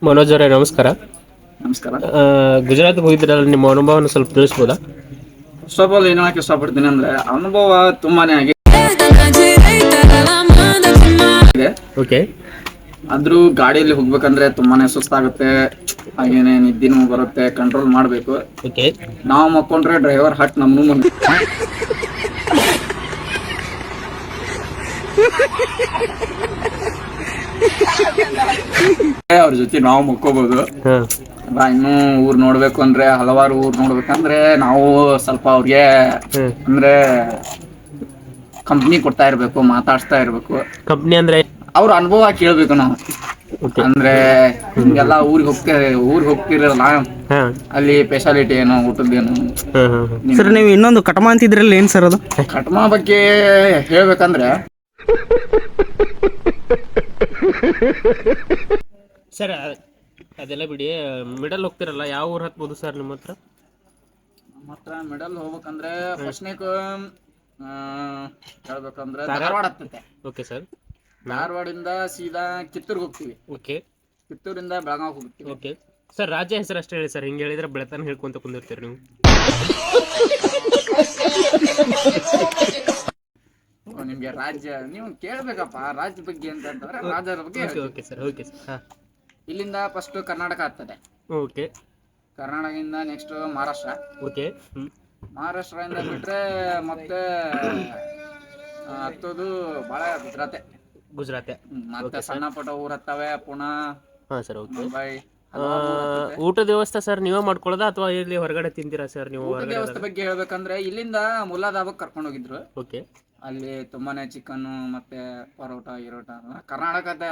ಮನೋಜ್ ಅವರೇ ನಮಸ್ಕಾರ. ನಮಸ್ಕಾರ. ಗುಜರಾತ್ ಹೋಗಿದ್ರಲ್ಲ, ನಿಮ್ಮ ಅನುಭವನ ಸ್ವಲ್ಪ ತಿಳಿಸ್ಬೋದಾ? ಫಸ್ಟ್ ಆಫ್ ಆಲ್ ಏನು ಹೇಳಕ್ಕೆ ಇಷ್ಟಪಡ್ತೀನಿ ಅಂದ್ರೆ ಅನುಭವ ತುಂಬಾನೇ ಆಗಿದೆ. ಓಕೆ. ಆದ್ರೂ ಗಾಡಿಯಲ್ಲಿ ಹೋಗ್ಬೇಕಂದ್ರೆ ತುಂಬಾನೇ ಸುಸ್ತಾಗುತ್ತೆ, ಹಾಗೇನೆ ನಿದ್ದಿನೂ ಬರುತ್ತೆ, ಕಂಟ್ರೋಲ್ ಮಾಡಬೇಕು. ಓಕೆ. ನಾವು ಮಕ್ಕೊಂಡ್ರೆ ಡ್ರೈವರ್ ಹಟ್ ನಮ್ಮನ್ನು ಅವ್ರ ಜೊತೆ ನಾವು ಮಕ್ಕೋಬಹುದು. ಇನ್ನು ಊರ್ ನೋಡ್ಬೇಕು ಅಂದ್ರೆ ಹಲವಾರು ಊರ್ ನೋಡ್ಬೇಕಂದ್ರೆ ನಾವು ಸ್ವಲ್ಪ ಅವ್ರಿಗೆ ಅಂದ್ರೆ ಕಂಪ್ನಿ ಕೊಡ್ತಾ ಇರ್ಬೇಕು, ಮಾತಾಡ್ಸ್ತಾ ಇರ್ಬೇಕು. ಕಂಪ್ನಿ ಅಂದ್ರೆ ಅವ್ರ ಅನುಭವ ಕೇಳ್ಬೇಕು ನಾವು. ಅಂದ್ರೆ ಹಿಂಗೆಲ್ಲ ಊರಿಗೆ ಹೋಗ್ತಿರಲ್ಲ, ಅಲ್ಲಿ ಸ್ಪೆಷಾಲಿಟಿ ಏನೋ, ಊಟದ್ದೇನು. ಸರ್, ನೀವು ಇನ್ನೊಂದು ಕಟಮ ಅಂತಿದ್ರಲ್ಲ, ಏನ್ ಸರ್ ಅದು? ಕಟಮ ಬಗ್ಗೆ ಹೇಳ್ಬೇಕಂದ್ರೆ ಸರ್ ಅದೆಲ್ಲ ಬಿಡಿ, ಮಿಡಲ್ ಹೋಗ್ತಿರಲ್ಲ, ಯಾವ ಊರು ಹತ್ಬೋದು ಸರ್ ನಿಮ್ಮ ಹತ್ರ? ನಮ್ಮ ಹತ್ರ ಮಿಡಲ್ ಹೋಗ್ಬೇಕಂದ್ರೆ ಫಸ್ಟ್ನೇಕ್ ಹೇಳ್ಬೇಕಂದ್ರೆ ಧಾರವಾಡ ಹತ್ತತ್ತೆ. Okay sir. ಧಾರವಾಡಿಂದ ಸೀದಾ ಕಿತ್ತೂರ್ಗೆ ಹೋಗ್ತೀವಿ. ಓಕೆ. ಕಿತ್ತೂರಿಂದ ಬೆಳಗಾವ್ ಹೋಗ್ತೀವಿ. Okay sir. ರಾಜ್ಯ ಹೆಸರು ಅಷ್ಟೇ ಹೇಳಿ ಸರ್, ಹಿಂಗೆ ಹೇಳಿದ್ರೆ ಬೆಳತಾನ ಹೇಳ್ಕೊಂತ ಕುಂದಿರ್ತೀರಿ ನೀವು. ನಿಮ್ಗೆ ರಾಜ್ಯ ನೀವು ಕೇಳ್ಬೇಕಪ್ಪ, ರಾಜ್ಯ ಬಗ್ಗೆ ಅಂತಂದ್ರೆ ರಾಜ್ಯದ ಬಗ್ಗೆ. Okay sir. Okay sir. ಇಲ್ಲಿಂದ ಫಸ್ಟ್ ಕರ್ನಾಟಕ ಆಗ್ತದೆ. ಓಕೆ. ಕರ್ನಾಟಕದಿಂದ ನೆಕ್ಸ್ಟ್ ಮಹಾರಾಷ್ಟ್ರ. ಓಕೆ. ಮಹಾರಾಷ್ಟ್ರದಿಂದ ಬಿಟ್ರೆ ಮತ್ತೆ ಹತ್ತೋದು ಬಹಳ ಗುಜರಾತೆ. ಮತ್ತೆ ಸಣ್ಣ ಪುಟ್ಟ ಊರ್ ಹತ್ತವೆ, ಪುಣೆ. ಹಾಂ ಸರ್. ಓಕೆ. ಮುಂಬೈ. ಊಟದ ವ್ಯವಸ್ಥೆ ಸರ್ ನೀವೇ ಮಾಡ್ಕೊಳ್ಳೋದ ಅಥವಾ ಇಲ್ಲಿ ಹೊರಗಡೆ ತಿಂತೀರಾ ಸರ್ ನೀವು? ಊಟದ ವ್ಯವಸ್ಥೆ ಬಗ್ಗೆ ಹೇಳ್ಬೇಕಂದ್ರೆ ಇಲ್ಲಿಂದ ಮುಲ್ಲಾದಾಬಕ್ ಕರ್ಕೊಂಡು ಹೋಗಿದ್ರು. ಓಕೆ. ಅಲ್ಲಿ ತುಂಬಾನೇ ಚಿಕನ್ ಮತ್ತೆ ಪರೋಟ ಗಿರೋಟ. ಕರ್ನಾಟಕದ